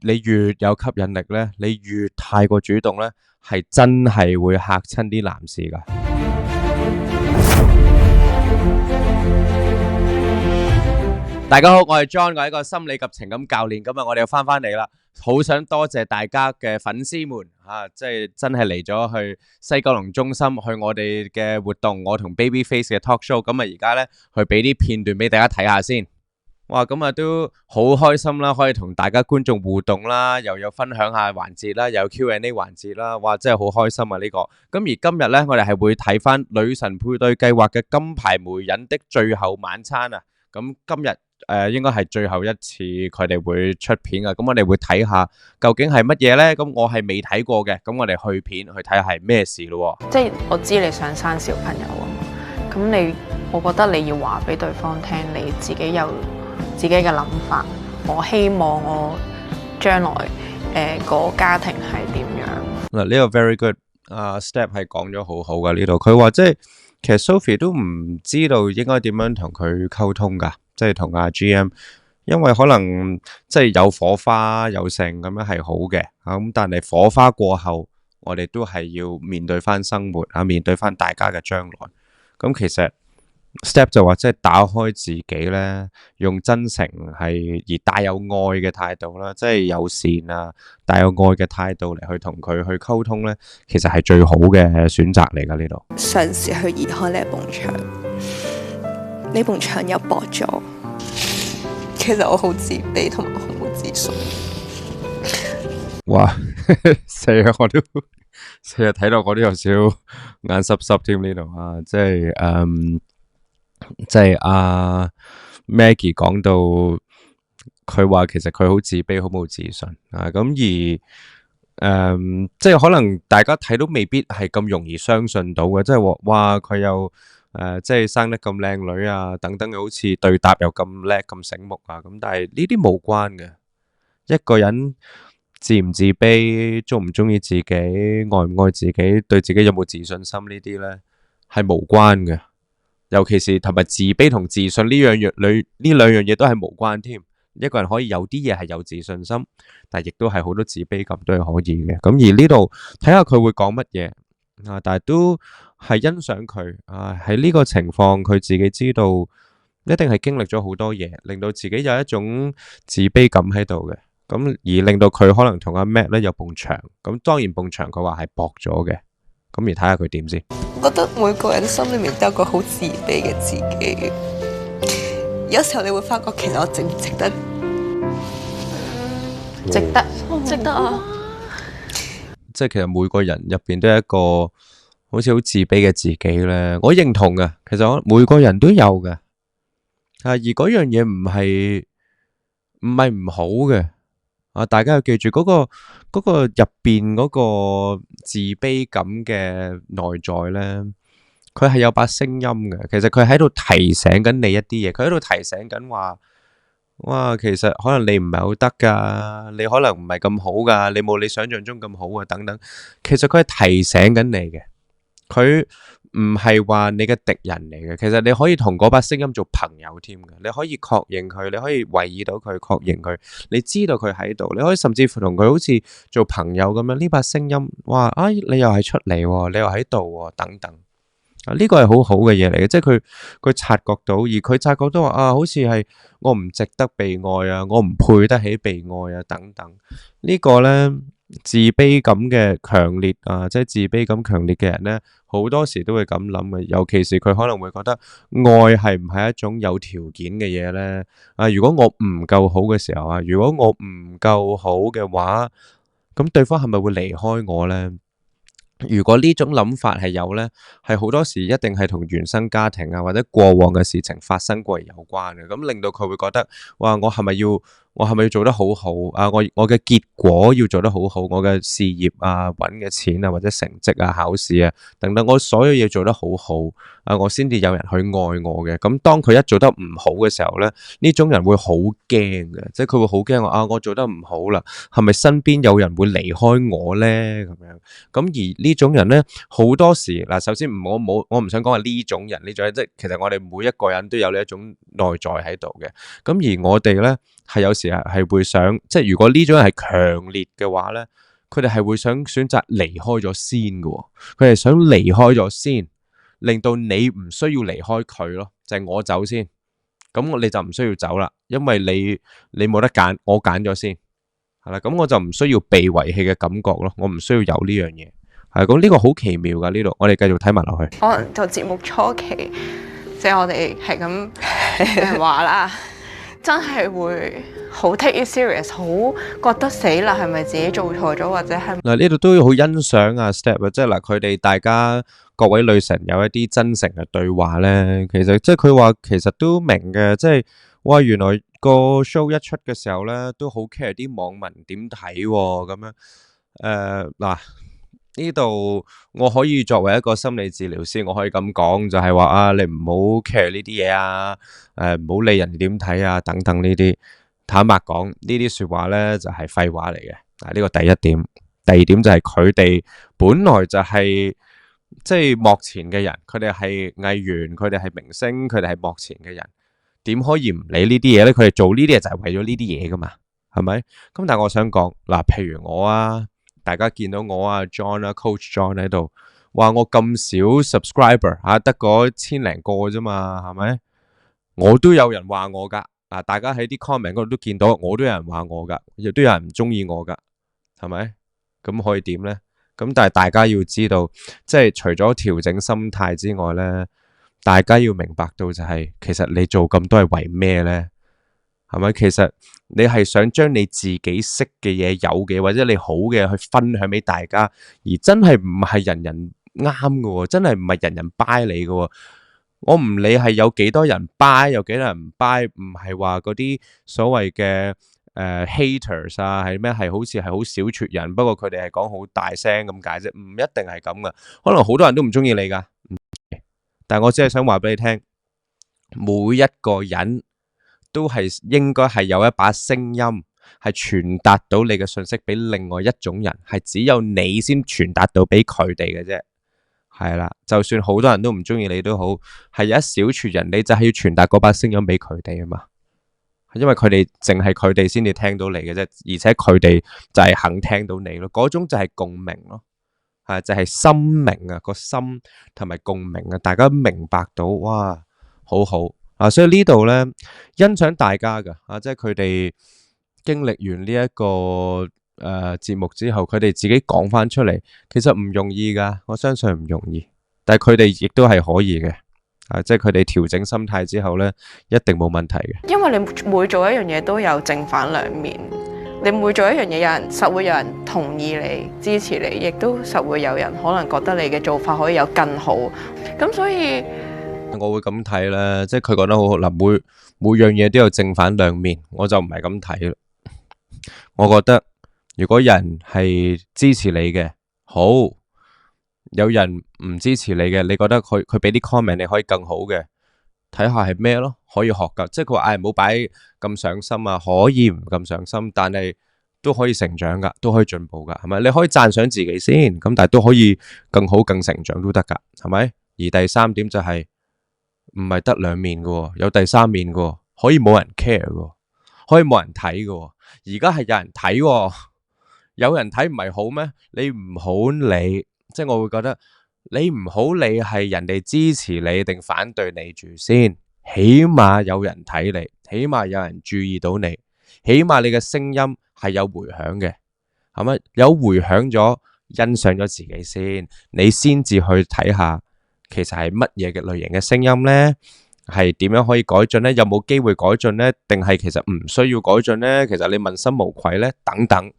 你越有吸引力咧，你越太過主動咧，係真係會嚇親啲男士噶。大家好，我係 John， 我係一個心理及情感教練。今日我哋又翻嚟啦，好想多謝大家嘅粉絲們即係真係嚟咗去西九龍中心去我哋嘅活動，我同 Babyface 嘅 talk show。咁啊，而家咧去俾啲片段俾大家睇下先。哇，咁啊都好開心啦，可以同大家觀眾互動啦，又有分享下環節啦，又有 Q&A 環節啦，哇，真係好開心啊呢個。咁而今日咧，我哋係會睇翻女神配對計劃嘅金牌媒人的最後晚餐啊。咁今日應該係最後一次佢哋會出片啊。咁我哋會睇下究竟係乜嘢咧？咁我係未睇過嘅，咁我哋去片去睇下係咩事咯。即係我知你想生小朋友啊嘛，咁我覺得你要話俾對方聽，你自己有自己嘅諗法。我希望我將來個家庭係點樣？嗱，呢個 very good step 係講咗好好噶呢度。佢話即係其實 Sophie 都唔知道應該點樣同佢溝通噶，即係同阿 GM， 因為可能即係有火花有性咁樣係好嘅咁，但係火花過後，我哋都係要面對翻生活面對翻大家嘅將來。咁其實 step 就話即係打開自己咧，用真誠係而帶有愛嘅態度啦，即係友善帶有愛嘅態度嚟去同佢去溝通咧，其實係最好嘅選擇嚟噶呢度。嘗試去移開呢一埲牆，呢埲牆又薄咗。其實我好自卑同埋好冇自信。哇，成日我都成日睇到我都有少眼濕濕添呢度即係Maggie 講到佢話其實佢好自卑好冇自信咁而即係可能大家睇都未必係咁容易相信到嘅，即係話哇佢又即係生得咁靚女等等，好似對答又咁叻咁醒目咁，但係呢啲無關嘅。一個人自唔自卑，中唔中意自己，愛唔愛自己，對自己有冇自信心呢啲咧係無關嘅。尤其是同埋自卑同自信呢兩樣嘢都係無關添。一個人可以有啲嘢係有自信心，但亦都係好多自卑感都係可以嘅。咁而呢度睇下佢會講乜嘢但係都係欣賞佢喺呢個情況，佢自己知道一定係經歷咗好多嘢，令到自己有一種自卑感喺度嘅。咁而令到佢可能同阿 Matt 咧有埲牆，咁當然埲牆佢話係薄咗嘅。咁而睇下佢點先。我覺得每個人心裏面都有個好自卑嘅自己，有時候你會發覺其實我值唔值得？值得啊！即係其實每個人入邊都有一個好似好自卑嘅自己咧，我認同嘅。其實我每個人都有嘅而嗰樣嘢唔係唔好嘅大家要記住嗰個入邊嗰個自卑感嘅內在咧，佢係有把聲音嘅。其實佢喺度提醒緊你一啲嘢，佢喺度提醒緊話，哇，其實可能你唔係好得噶，你可能唔係咁好噶，你冇你想象中咁好等等。其實佢係提醒緊你嘅，佢唔係話你嘅敵人嚟嘅。其實你可以同嗰把聲音做朋友添嘅，你可以確認佢，你可以圍繞到佢，確認佢，你知道佢喺度，你可以甚至乎同佢好似做朋友咁樣。呢把聲音，哇，你又係出嚟，你又喺度等等呢個係好好嘅嘢嚟嘅，即係佢察覺到，而佢察覺到話好似係我唔值得被愛我唔配得起被愛等等。呢個咧自卑感嘅強烈即係自卑感強烈嘅人咧，好多時都會咁諗嘅。尤其是佢可能會覺得愛係唔係一種有條件嘅嘢咧如果我唔夠好嘅時候如果我唔夠好嘅話，咁對方係咪會離開我咧？如果呢種諗法係有呢，係好多時一定係同原生家庭或者過往嘅事情發生過而有關嘅，咁令到佢會覺得，哇，我係咪要做得好好我嘅結果要做得好好，我嘅事業揾嘅錢或者成績考試等等，我所有嘢做得好好我先至有人去愛我嘅。咁當佢一做得唔好嘅時候呢，呢種人會好驚嘅，即係佢會好驚我做得唔好啦，係咪身邊有人會離開我呢？咁樣咁而呢種人呢，好多時首先我唔想講係呢種人，即係其實我哋每一個人都有呢一種內在喺度嘅。咁而我哋呢，係有時係會想，即係如果呢種人係強烈嘅話咧，佢哋係會想選擇離開咗先嘅喎，佢哋想離開咗先，令到你唔需要離開佢咯，就係我走先，咁你就唔需要走啦，因為你冇得揀，我揀咗先，係啦，咁我就唔需要被遺棄嘅感覺咯，我唔需要有呢樣嘢，係咁呢個好奇妙噶呢度，我哋繼續睇埋落去。可能就節目初期，即係我哋係咁話啦，真係會好 take it serious， 好覺得死啦，係咪自己做錯咗，或者係嗱呢度都要好欣賞啊 Step 啊，即係嗱佢哋大家各位女神有一啲真誠嘅對話咧，其實即係佢話其實都明嘅，即係哇原來個 show 一出嘅時候咧，都好 care 啲網民點睇咁樣，嗱。呢度我可以作為一個心理治療師，我可以咁講，就係話啊，你唔好 care 呢啲嘢啊，唔好理人哋點睇啊，等等呢啲。坦白講，呢啲說話咧就係廢話嚟嘅。呢個第一點，第二點就係佢哋本來就係即係幕前嘅人，佢哋係藝員，佢哋係明星，佢哋係幕前嘅人，點可以唔理呢啲嘢咧？佢哋做呢啲嘢就係為咗呢啲嘢噶嘛，係咪？咁但係我想講嗱，譬如我啊。大家見到我啊 John 啊 Coach John 喺度，話我咁少 subscriber 吓，得嗰千零個啫嘛，係咪？我都有人話我噶，嗱，大家喺啲 comment 嗰度都見到，我都有人話我噶，亦都有人唔中意我噶，係咪？咁可以點咧？咁但係大家要知道，即係除咗調整心態之外咧，大家要明白到就係，其實你做咁多係為咩咧？係咪？其實你係想將你自己識嘅嘢、有嘅或者你好嘅去分享俾大家，而真係唔係人人啱嘅，真係唔係人人 buy 你嘅。我唔理係有幾多人 buy， 有幾多人唔 buy， 唔係話嗰啲所謂嘅haters 啊，係咩？係好似係好少撮人，不過佢哋係講好大聲咁解啫，唔一定係咁噶。可能好多人都唔中意你噶，但係我只係想話俾你聽，每一個人都係應該係有一把聲音，係傳達到你嘅信息俾另外一種人，係只有你先傳達到俾佢哋嘅啫。係啦，就算好多人都唔中意你都好，係有一小撮人，你就係要傳達嗰把聲音俾佢哋啊嘛。因為佢哋淨係佢哋先至聽到你嘅啫，而且佢哋就係肯聽到你咯，嗰種就係共鳴咯，係就係心鳴啊，個心同埋共鳴啊，大家明白到哇，好好。所以呢度咧，欣賞大家噶，即係佢哋經歷完呢一個節目之後，佢哋自己講翻出嚟，其實唔容易噶，我相信唔容易，但係佢哋亦都係可以嘅，即係佢哋調整心態之後咧，一定冇問題嘅。因為你每做一樣嘢都有正反兩面，你每做一樣嘢，有人實會有人同意你、支持你，亦都實會有人可能覺得你嘅做法可以有更好，咁所以。我會咁睇啦，即係佢講得好好嗱，每樣嘢都有正反兩面，我就唔係咁睇啦。我覺得如果人係支持你嘅，好；有人唔支持你嘅，你覺得佢俾啲 comment 你可以更好嘅，睇下係咩咯，可以學噶。即係佢話唔好擺咁上心啊，可以唔咁上心，但係都可以成長噶，都可以進步噶，係咪？你可以讚賞自己先，咁但係都可以更好、更成長都得噶，係咪？而第三點就係。唔係得兩面嘅，有第三面嘅，可以冇人 care 嘅，可以冇人睇嘅。而家係有人睇，有人睇唔係好咩？你唔好理，即係我會覺得你唔好理係人哋支持你定反對你住先，起碼有人睇你，起碼有人注意到你，起碼你嘅聲音係有回響嘅，係咪？有回響咗，欣賞咗自己先，你先至去睇下。其實係乜嘢嘅類型嘅聲音呢？係點樣可以改進呢？有冇機會改進呢？定係其實唔需要改進呢？其實你問心無愧呢？等等，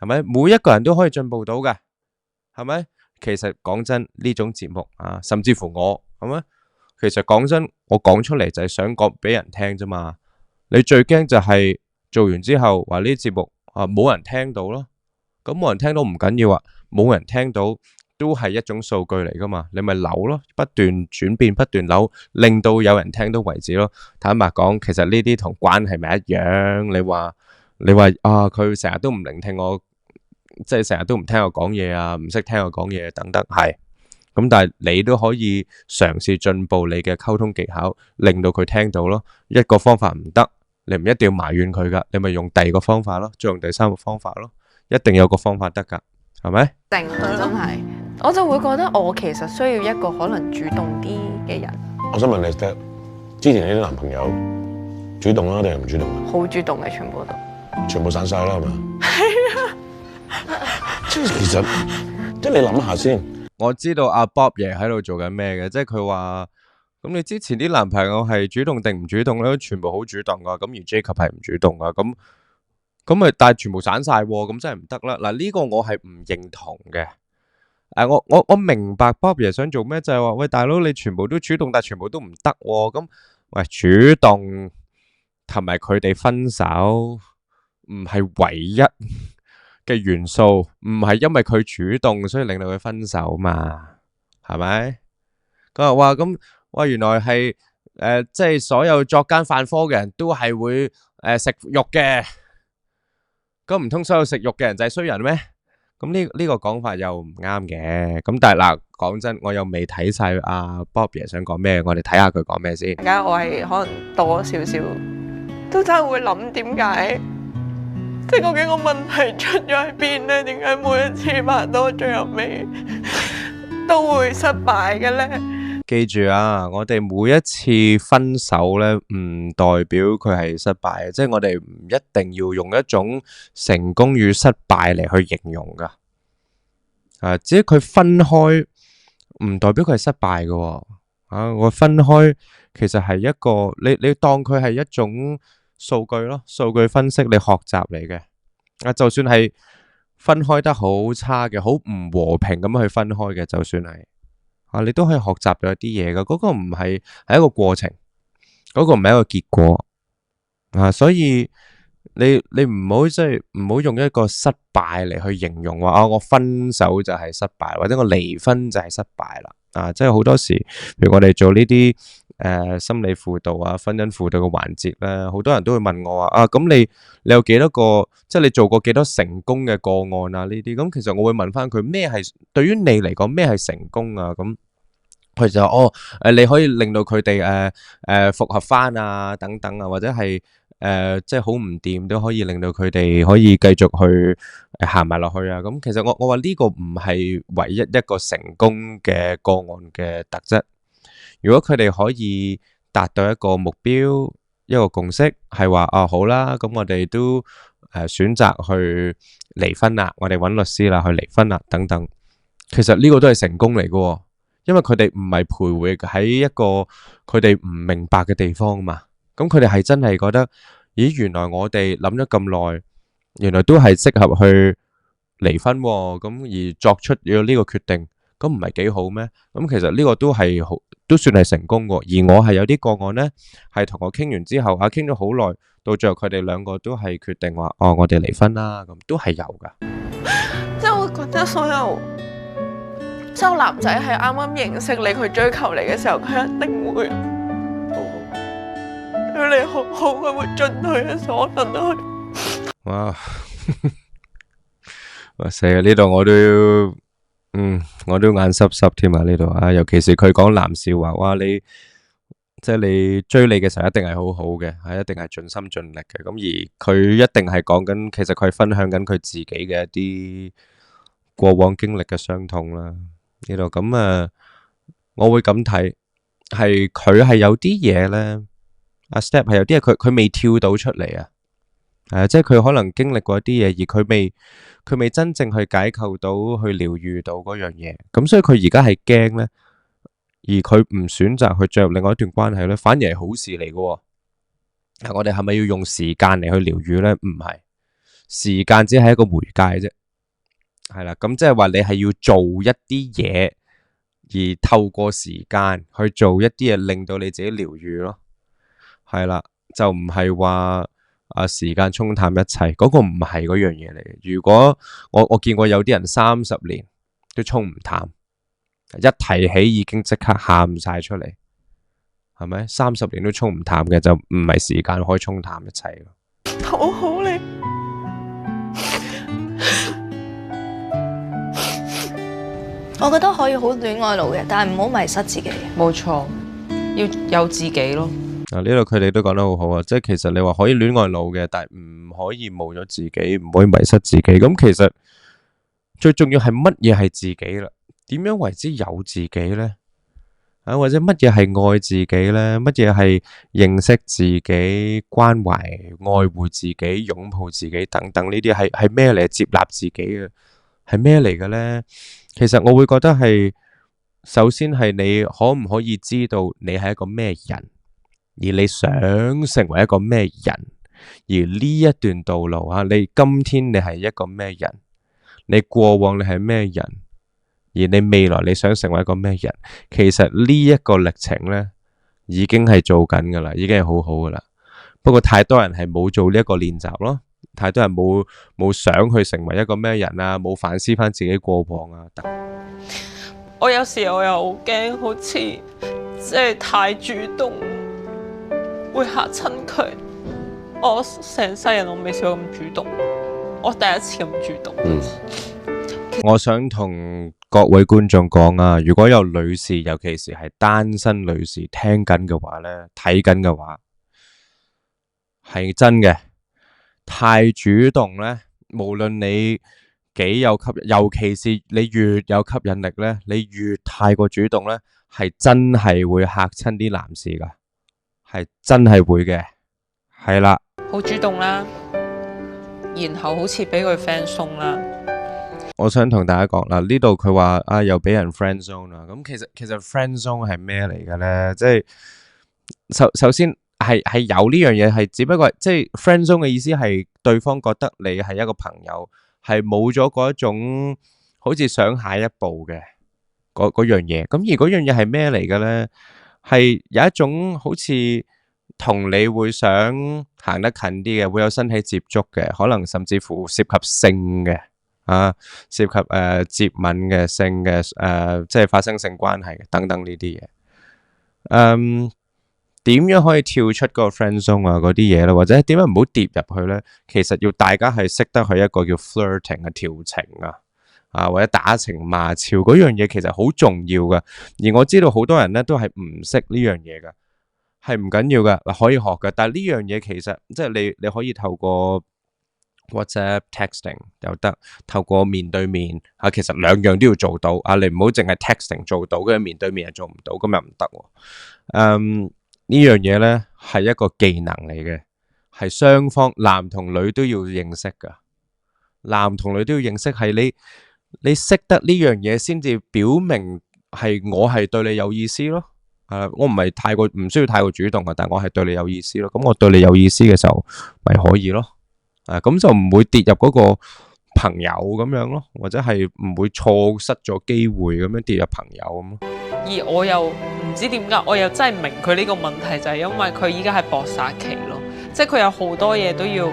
係咪？每一個人都可以進步到嘅，係咪？其實講真，呢種節目啊，甚至乎我，係咪？其實講真，我講出嚟就係想講俾人聽啫嘛。你最驚就係做完之後話呢啲節目啊冇人聽到咯，咁冇人聽到唔緊要啊，冇人聽到。都係一種數據嚟噶嘛，你咪扭咯，不斷轉變，不斷扭，令到有人聽到為止咯。坦白講，其實呢啲同關係咪一樣？你話啊，佢成日都唔聆聽我，即係成日都唔聽我講嘢啊，唔識聽我講嘢等等，係咁，但係你都可以嘗試進步你嘅溝通技巧，令到佢聽到咯。一個方法唔得，你唔一定要埋怨佢噶，你咪用第二個方法咯，再用第三個方法咯，一定有個方法得噶，係咪？定真係，我就會覺得我其實需要一個可能主動啲嘅人。我想問你，Step，之前你啲男朋友主動啦定係唔主動啊？好主動嘅，全部都全部散晒啦，係咪？係啊，即係其實，即係你諗下先。我知道阿 Bob 爺喺度做緊咩嘅，即係佢話咁你之前啲男朋友係主動定唔主動咧？全部好主動噶，咁而 Jacob 係唔主動噶，咁咪但係全部散晒，咁真係唔得啦。嗱，呢個我係唔認同嘅。我明白 Bob 爺想做咩，就係話喂，大佬你全部都主動，但係全部都唔得，咁喂，主動同埋佢哋分手唔係唯一嘅元素，唔係因為佢主動所以令到佢分手嘛，係咪？佢話咁哇，原來係即係所有作奸犯科嘅人都係會食肉嘅，咁唔通所有食肉嘅人就係衰人咩？咁呢個講法又唔啱嘅。咁但係嗱，講真，我又未睇晒阿 Bob 爺想講咩，我哋睇下佢講咩先。而家我係可能多少少，都真係會諗點解，即係究竟個問題出咗喺邊咧？點解每一次拍拖最後尾都會失敗嘅咧？記住啊，我哋每一次分手咧，唔代表佢係失敗嘅，即係我哋唔一定要用一種成功與失敗嚟去形容噶。只係佢分開唔代表佢係失敗嘅。我分開其實係一個你當佢係一種數據咯，數據分析你學習嚟嘅。就算係分開得好差嘅，好唔和平咁去分開嘅，就算係。你都可以學習到一啲嘢㗎，嗰個唔係一個過程，嗰個唔係一個結果。所以你唔好即係唔好用一個失敗嚟去形容話我分手就係失敗，或者我離婚就係失敗啦。即係好多時，譬如我哋做呢啲心理輔導啊、婚姻輔導嘅環節咧，好多人都會問我話咁你有幾多個，即係你做過幾多成功嘅個案啊？呢啲咁其實我會問翻佢咩係對於你嚟講咩係成功啊？咁佢就你可以令到佢哋復合翻啊等等啊，或者係即係好唔掂都可以令到佢哋可以繼續去行埋落去啊。咁其實我話呢個唔係唯一一個成功嘅個案嘅特質。如果佢哋可以達到一個目標、一個共識，係話好啦，咁我哋都選擇去離婚啦，我哋揾律師啦去離婚啦等等。其實呢個都係成功嚟嘅，因為佢哋唔係徘徊喺一個佢哋唔明白嘅地方嘛。咁佢哋係真係覺得，咦，原來我哋諗咗咁耐，原來都係適合去離婚喎，咁而作出咗呢個決定，咁唔係幾好咩？咁其實呢個都係好，都算係成功嘅。而我係有啲個案呢，係同我傾完之後傾咗好耐，到最後佢哋兩個都係決定話我哋離婚啦，咁都係有噶。即係我覺得所有男仔係啱啱認識你，佢追求你嘅時候，佢一定會對你好好，佢會盡佢嘅所能去。哇！哇死啊！呢度我都眼濕濕添啊！呢度尤其是佢講男笑話，哇！你即係你追你嘅時候一定係好好嘅，係一定係盡心盡力嘅。咁而佢一定係講緊，其實佢係分享緊佢自己嘅一啲過往經歷嘅傷痛啦。呢度咁我會咁睇，係佢係有啲嘢咧，阿 Step 係有啲嘢佢未跳到出嚟啊。即係佢可能經歷過一啲嘢，而佢未真正去解構到，去療愈到嗰樣嘢，咁所以佢而家係驚咧，而佢唔選擇去進入另外一段關係咧，反而係好事嚟嘅。我哋係咪要用時間嚟去療愈咧？唔係，時間只係一個媒介啫。係啦，咁即係話你係要做一啲嘢，而透過時間去做一啲嘢，令到你自己療愈咯。係啦，就唔係話時間沖淡一切，嗰個唔係嗰樣嘢嚟嘅。如果我見過有啲人30年都沖唔淡，一提起已經即刻喊晒出嚟，係咪？30年都沖唔淡嘅，就唔係時間可以沖淡一切咯。好好你，我覺得可以好戀愛腦嘅，但係唔好迷失自己。冇錯，要有自己咯。啊，呢度佢哋都講得好好啊，即係其實你話可以戀愛腦嘅，但係唔可以冇咗自己，唔可以迷失自己。咁其實最重要係乜嘢係自己啦？點樣為之有自己呢？啊，或者乜嘢係愛自己呢？乜嘢係認識自己、關懷、愛護自己、擁抱自己等等呢啲係咩嚟？接納自己嘅係咩嚟嘅呢？其實我會覺得係，首先係你可唔可以知道你係一個咩人，而你想成為一個咩人，而呢一段道路啊，你今天你係一個咩人，你過往你係咩人，而你未來你想成為一個咩人，其實呢一個歷程呢，已經係做緊噶啦，已經係好好噶啦。不過太多人係冇做呢一個練習咯，太多人冇想去成為一個咩人啊，冇反思翻自己過往啊。我有時我又好驚，好似即係太主動會嚇親佢。我成世人我未試過咁主動，我第一次咁主動。我想同各位觀眾講啊，如果有女士，尤其是係單身女士聽緊嘅話呢，睇緊嘅話，係真嘅。太主動呢，無論你幾有吸引，尤其是你越有吸引力呢，你越太過主動呢，係真係會嚇親啲男士噶，係真係會嘅，係啦。好主動啦，然後好似俾佢 friend 送啦。我想同大家講啦，呢度佢話啊又俾人 friend zone 啦，咁其實 friend zone 係咩嚟嘅咧？即係首先係有呢樣嘢，係只不過即係 friend zone 嘅意思係對方覺得你係一個朋友，係冇咗嗰一種好似想下一步嘅嗰樣嘢。咁而嗰樣嘢係咩嚟嘅咧？係有一種好似同你會想行得近啲嘅，會有身體接觸嘅，可能甚至乎涉及性嘅。啊，涉及接吻嘅性嘅即係發生性關係等等呢啲嘢，點樣可以跳出嗰個 friend zone 啊嗰啲嘢咧，或者點樣唔好跌入去咧？其實要大家係識得去一個叫 flirting 嘅調情啊，或者打情罵俏嗰樣嘢，其實好重要噶。而我知道好多人咧都係唔識呢樣嘢噶，係唔緊要噶，可以學噶。但係呢樣嘢其實即係你可以透過WhatsApp texting 又得，透過面對面啊，其實兩樣都要做到啊！你唔好淨係 texting 做到，跟住面對面又做唔到，咁又唔得。呢樣嘢咧係一個技能嚟嘅，係雙方男同女都要認識噶，男同女都要認識，係你識得呢樣嘢先至表明係我係對你有意思咯。我唔係唔需要太過主動啊，但我係對你有意思咯。咁我對你有意思嘅時候，咪可以咯。咁就唔會跌入嗰個朋友咁樣咯，或者係唔會錯失咗機會咁樣跌入朋友咁咯。而我又唔知點解，我又真係明佢呢個問題，就係因為佢依家係搏殺期咯，即係佢有好多嘢都要，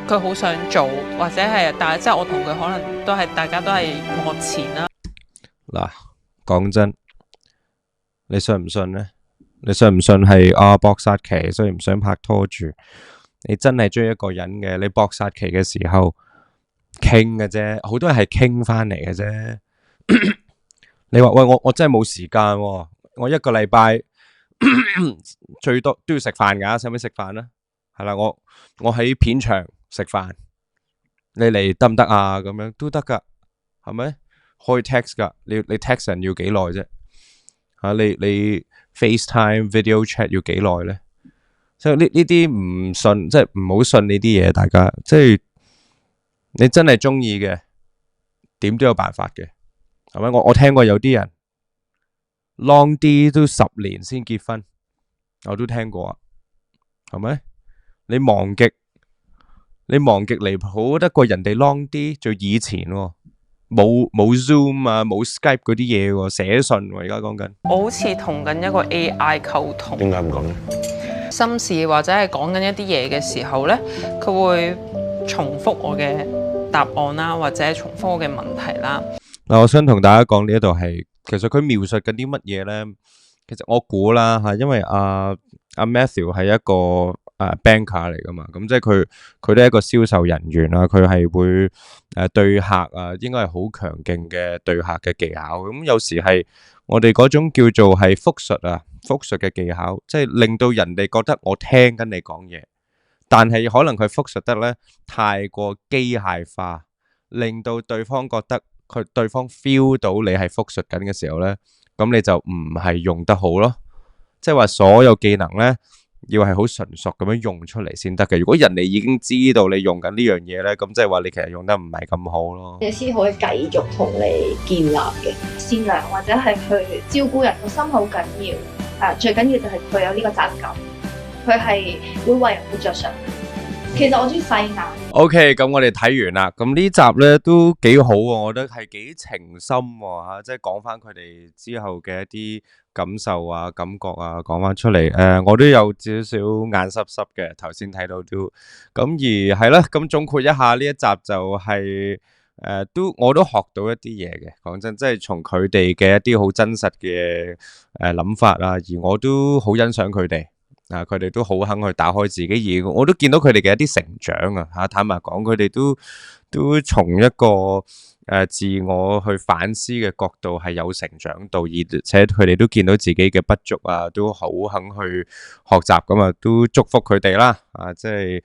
佢好想做，或者係，但係即係我同佢可能都係大家都係幕前啦。嗱，講真，你信唔信呢？你信唔信係搏殺期，所以唔想拍拖住？你真係追一個人嘅，你搏殺期嘅時候傾嘅啫，好多人係傾翻嚟嘅啫。你話喂，我真係冇時間喎，我一個禮拜最多都要食飯噶，使唔使食飯啊？係啦，我喺片場食飯，你嚟得唔得啊？咁樣都得噶，係咪？可以 text 噶，你 text 人要幾耐啫？你 FaceTime video chat 要幾耐咧？所以呢啲唔信，即係唔好信呢啲嘢。大家即係你真係中意嘅，點都有辦法嘅，係咪？我聽過有啲人 long 啲都10年先結婚，我都聽過啊，係咪？你忙極離譜，得過人哋 long 啲，最以前喎，冇 Zoom 啊，冇 Skype 嗰啲嘢喎，寫信喎，而家講緊。我好似同緊一個 AI 溝通。點解咁講咧？心事或者係講緊一啲嘢嘅時候呢，佢會重複我嘅答案啦，或者重複我嘅問題啦。嗱，我想同大家講呢一度係，其實佢描述緊啲乜嘢呢？其實我估啦吓，因為阿 Matthew 係一個banker 嚟噶嘛，咁即係佢都係一個銷售人員啦，佢係會對客應該係好強勁嘅對客嘅技巧。咁有時係我哋嗰種叫做係複述複述嘅技巧，即係令到人哋覺得我聽緊你講嘢，但係可能佢複述得咧太過機械化，令到對方覺得對方 feel 到你係複述緊嘅時候咧，咁你就唔係用得好咯。即係話所有技能咧，要係好純熟咁樣用出嚟先得嘅。如果人哋已經知道你用緊呢樣嘢咧，咁即係話你其實用得唔係咁好咯。你先可以繼續同你建立嘅善良或者係去照顧人個心好緊要。最緊要就係佢有呢個責任感，佢係會為人去着想。其實我中意細眼。OK， 咁我哋睇完啦。咁呢集咧都幾好喎，我覺得係幾情深喎吓，即係講翻佢哋之後嘅一啲感受啊、感覺啊，講翻出嚟。我都有少少眼濕濕嘅，頭先睇到都。咁而係啦，咁總括一下呢一集就係我都學到一啲嘢嘅。講真，即係從佢哋嘅一啲好真實嘅諗法啊，而我都好欣賞佢哋。佢哋都好肯去打開自己，而我都見到佢哋嘅一啲成長啊！坦白講，佢哋都從一個自我去反思嘅角度係有成長到，而且佢哋都見到自己嘅不足啊，都好肯去學習咁啊，都祝福佢哋啦！即係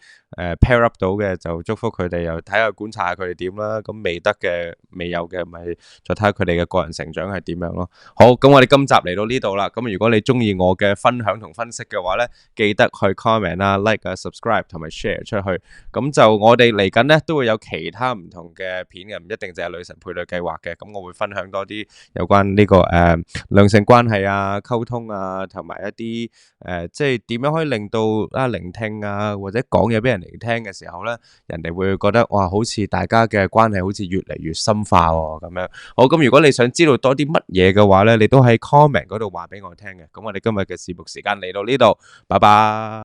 pair up 到嘅就祝福佢哋，又睇下觀察下佢哋點啦。咁未得嘅、未有嘅，咪再睇下佢哋嘅個人成長係點樣咯。好，咁我哋今集嚟到呢度啦。咁如果你中意我嘅分享同分析嘅話咧，記得去 comment 啦、like 啊、subscribe 同埋 share 出去。咁就我哋嚟緊咧都會有其他唔同嘅片嘅，唔一定淨係女神配對計劃嘅。咁我會分享多啲有關呢個兩性關係啊、溝通啊，同埋一啲即係點樣可以令到聆聽啊或者講嘢俾人嚟聽嘅時候咧，人哋會覺得哇，好似大家嘅關係好似越嚟越深化喎咁樣。好，咁如果你想知道多啲乜嘢嘅話咧，你都喺 comment 嗰度話俾我聽嘅。咁我哋今日嘅節目時間嚟到呢度，拜拜。